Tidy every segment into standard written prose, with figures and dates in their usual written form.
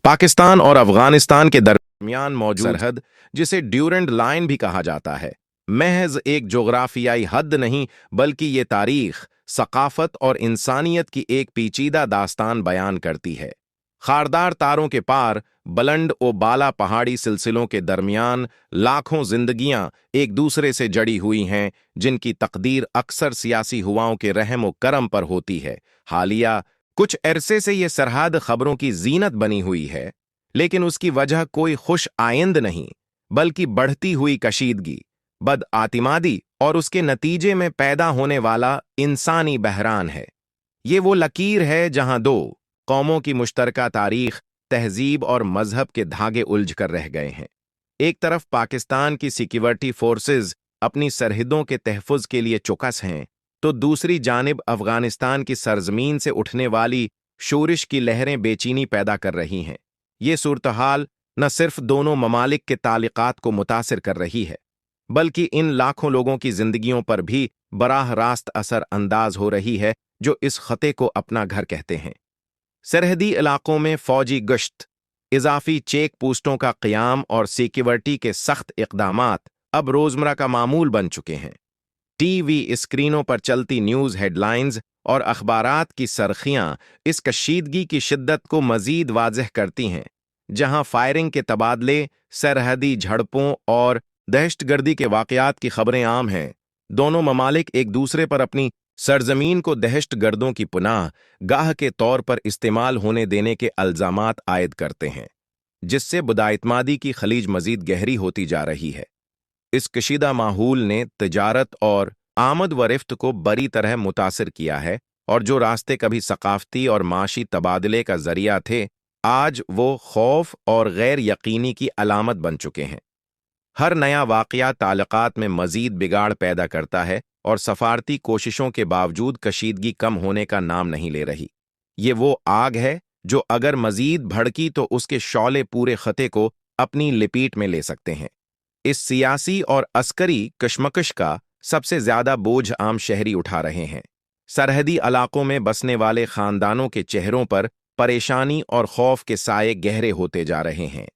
पाकिस्तान और अफगानिस्तान के दरमियान मौजूद सरहद, जिसे ड्यूरेंड लाइन भी कहा जाता है, महज एक जोग्राफियाई हद नहीं बल्कि ये तारीख, सकाफत और इंसानियत की एक पेचीदा दास्तान बयान करती है। खारदार तारों के पार, बुलंद और बाला पहाड़ी सिलसिलों के दरमियान लाखों जिंदगियां एक दूसरे से जड़ी हुई हैं, जिनकी तकदीर अक्सर सियासी हुआओं के रहम व करम पर होती है। हालिया कुछ अरसे से ये सरहद खबरों की जीनत बनी हुई है, लेकिन उसकी वजह कोई खुश आइंद नहीं, बल्कि बढ़ती हुई कशीदगी, बदआतिमादी और उसके नतीजे में पैदा होने वाला इंसानी बहरान है। ये वो लकीर है जहां दो कौमों की मुश्तरका तारीख, तहजीब और मजहब के धागे उलझ कर रह गए हैं। एक तरफ पाकिस्तान की सिक्योरिटी फोर्सेस अपनी सरहदों के तहफ़्फ़ुज़ के लिए चौकस हैं, तो दूसरी जानिब अफगानिस्तान की सरजमीन से उठने वाली शोरिश की लहरें बेचैनी पैदा कर रही हैं। ये सूरत-हाल न सिर्फ दोनों ममालिक के ताल्लुकात को मुतासिर कर रही है, बल्कि इन लाखों लोगों की जिंदगियों पर भी बराह रास्त असर अंदाज हो रही है, जो इस खते को अपना घर कहते हैं। सरहदी इलाकों में फौजी गश्त, इजाफी चेक पोस्टों का क़याम और सिक्योरिटी के सख्त इक़दामात अब रोज़मर्रा का मामूल बन चुके हैं। टीवी स्क्रीनों पर चलती न्यूज़ हेडलाइंस और अखबारात की सरखियां इस कशीदगी की शिद्दत को मज़ीद वाज़ेह करती हैं। जहां फायरिंग के तबादले, सरहदी झड़पों और दहशतगर्दी के वाक़यात की खबरें आम हैं, दोनों ममालिक एक दूसरे पर अपनी सरजमीन को दहशतगर्दों की पुनाह गाह के तौर पर इस्तेमाल होने देने के अल्ज़ामात आयद करते हैं, जिससे बदाइतमादी की खलीज मज़ीद गहरी होती जा रही है। इस कशीदा माहौल ने तिजारत और आमद व रफ्त को बड़ी तरह मुतासिर किया है, और जो रास्ते कभी सकाफती और माशी तबादले का जरिया थे, आज वो खौफ और गैर यकीनी की अलामत बन चुके हैं। हर नया वाक़या ताल्लुकात में मज़ीद बिगाड़ पैदा करता है, और सफारती कोशिशों के बावजूद कशीदगी कम होने का नाम नहीं ले रही। ये वो आग है जो अगर मज़ीद भड़की तो उसके शौले पूरे खते को अपनी लिपीट में ले सकते हैं। इस सियासी और अस्करी कशमकश का सबसे ज्यादा बोझ आम शहरी उठा रहे हैं। सरहदी इलाकों में बसने वाले खानदानों के चेहरों पर परेशानी और खौफ के साये गहरे होते जा रहे हैं।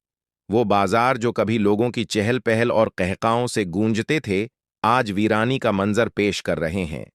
वो बाजार जो कभी लोगों की चहल पहल और कहकाओं से गूंजते थे, आज वीरानी का मंजर पेश कर रहे हैं।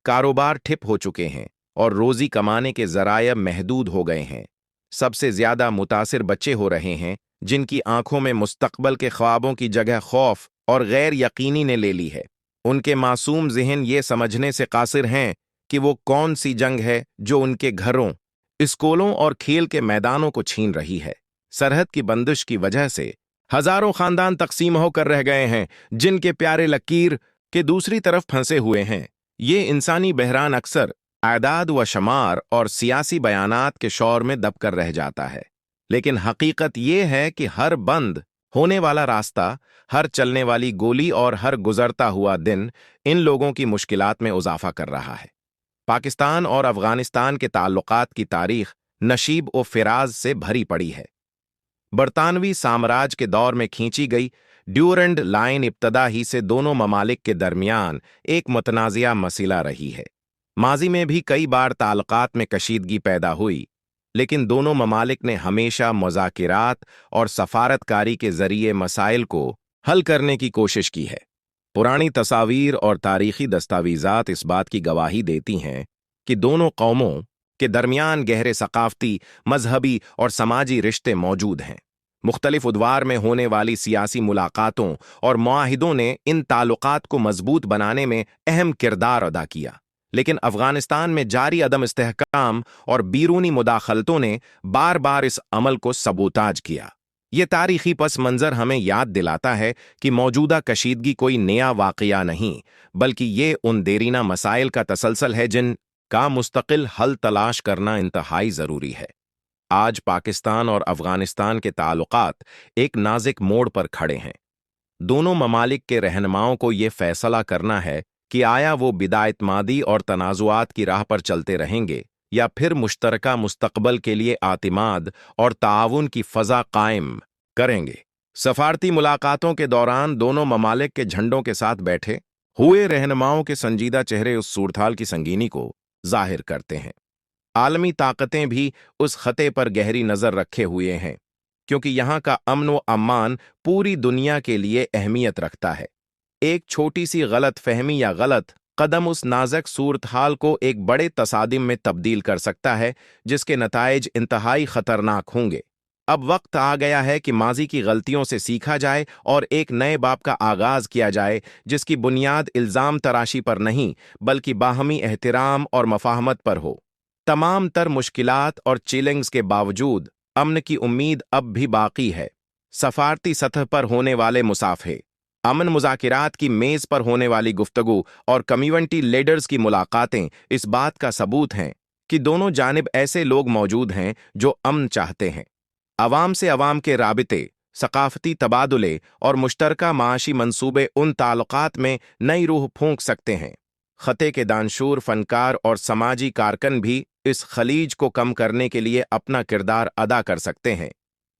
कारोबार ठप हो चुके हैं और रोजी कमाने के जराये महदूद हो गए हैं। सबसे ज्यादा मुतासिर बच्चे हो रहे हैं, जिनकी आंखों में मुस्तकबल के ख्वाबों की जगह खौफ और गैर यकीनी ने ले ली है। उनके मासूम ज़हन ये समझने से कासिर हैं कि वो कौन सी जंग है जो उनके घरों, स्कूलों और खेल के मैदानों को छीन रही है। सरहद की बंदिश की वजह से हजारों खानदान तकसीम होकर रह गए हैं, जिनके प्यारे लकीर के दूसरी तरफ फंसे हुए हैं। ये इंसानी बहरान अक्सर आदाद व शमार और सियासी बयानात के शौर में दब कर रह जाता है, लेकिन हकीकत ये है कि हर बंद होने वाला रास्ता, हर चलने वाली गोली और हर गुजरता हुआ दिन इन लोगों की मुश्किलात में इजाफा कर रहा है। पाकिस्तान और अफगानिस्तान के ताल्लुकात की तारीख नशीब व फिराज से भरी पड़ी है। बरतानवी साम्राज्य के दौर में खींची गई ड्यूरेंड लाइन इब्तदा ही से दोनों ममालिक के दरमियान एक मुतनाज़िया मसला रही है। माजी में भी कई बार ताल्लुकात में कशीदगी पैदा हुई, लेकिन दोनों ममालिक ने हमेशा मुज़ाकिरात और सफारतकारी के जरिए मसाइल को हल करने की कोशिश की है। पुरानी तस्वीर और तारीखी दस्तावेज़ात इस बात की गवाही देती हैं कि दोनों कौमों के दरमियान गहरे सकाफती, मजहबी और समाजी रिश्ते मौजूद हैं। मुख्तलिफ उद्वार में होने वाली सियासी मुलाकातों और मुआहिदों ने इन ताल्लुकात को मजबूत बनाने में अहम किरदार अदा किया, लेकिन अफगानिस्तान में जारी अदम इस्तेहकाम और बीरूनी मुदाखलतों ने बार बार इस अमल को सबूताज किया। ये तारीखी पस मंजर हमें याद दिलाता है कि मौजूदा कशीदगी कोई नया वाक़या नहीं, बल्कि ये उन देरीना मसाइल का तसलसल है जिन का मुस्तकिल हल तलाश करना इंतहाई ज़रूरी है। आज पाकिस्तान और अफगानिस्तान के ताल्लुकात एक नाज़ुक मोड़ पर खड़े हैं। दोनों ममालिक के रहनुमाओं को ये फैसला करना है कि आया वो बिदायतमादी और तनाज़ुआत की राह पर चलते रहेंगे, या फिर मुश्तरका मुस्तकबल के लिए आतिमाद और ताआवुन की फ़ज़ा कायम करेंगे। सफारती मुलाकातों के दौरान दोनों ममालिक के झंडों के साथ बैठे हुए रहनुमाओं के संजीदा चेहरे उस सूरत-हाल की संगीनी को जाहिर करते हैं। आलमी ताकतें भी उस खते पर गहरी नज़र रखे हुए हैं, क्योंकि यहाँ का अमन व अमान पूरी दुनिया के लिए अहमियत रखता है। एक छोटी सी गलत फहमी या गलत कदम उस नाज़ुक सूरत हाल को एक बड़े तसादिम में तब्दील कर सकता है, जिसके नताइज इंतहाई खतरनाक होंगे। अब वक्त आ गया है कि माजी की गलतियों से सीखा जाए और एक नए बाब का आगाज किया जाए, जिसकी बुनियाद इल्ज़ाम तराशी पर नहीं बल्कि बाहमी एहतराम और मफाहमत पर हो। तमाम तर मुश्किलात और चैलेंज के बावजूद अमन की उम्मीद अब भी बाकी है। सफारती सतह पर होने वाले मुसाफे, अमन मुज़ाकिरात की मेज़ पर होने वाली गुफ्तगू और कम्युनिटी लीडर्स की मुलाकातें इस बात का सबूत हैं कि दोनों जानिब ऐसे लोग मौजूद हैं जो अमन चाहते हैं। अवाम से अवाम के राबिते, सकाफती तबादुले और मुश्तरका माशी मंसूबे उन ताल्लुकात में नई रूह फूंक सकते हैं। खते के दानशूर, फनकार और समाजी कारकन भी इस खलीज को कम करने के लिए अपना किरदार अदा कर सकते हैं।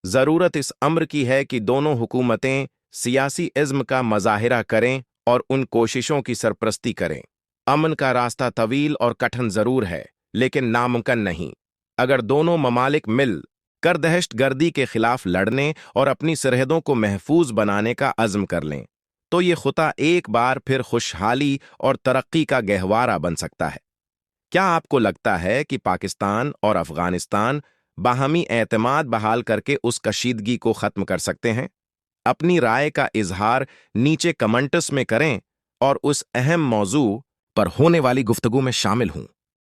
ज़रूरत इस अम्र की है कि दोनों हुकूमतें सियासी इज़्म का मज़ाहिरा करें और उन कोशिशों की सरपरस्ती करें। अमन का रास्ता तवील और कठिन ज़रूर है, लेकिन नामुमकिन नहीं। अगर दोनों ममालिक मिल कर दहशत गर्दी के खिलाफ लड़ने और अपनी सरहदों को महफूज बनाने का अज़्म कर लें, तो ये खुता एक बार फिर खुशहाली और तरक्की का गहवारा बन सकता है। क्या आपको लगता है कि पाकिस्तान और अफगानिस्तान बाहमी एतमाद बहाल करके उस कशीदगी को ख़त्म कर सकते हैं? अपनी राय का इजहार नीचे कमेंट्स में करें और उस अहम मौजू पर होने वाली गुफ्तगू में शामिल हों।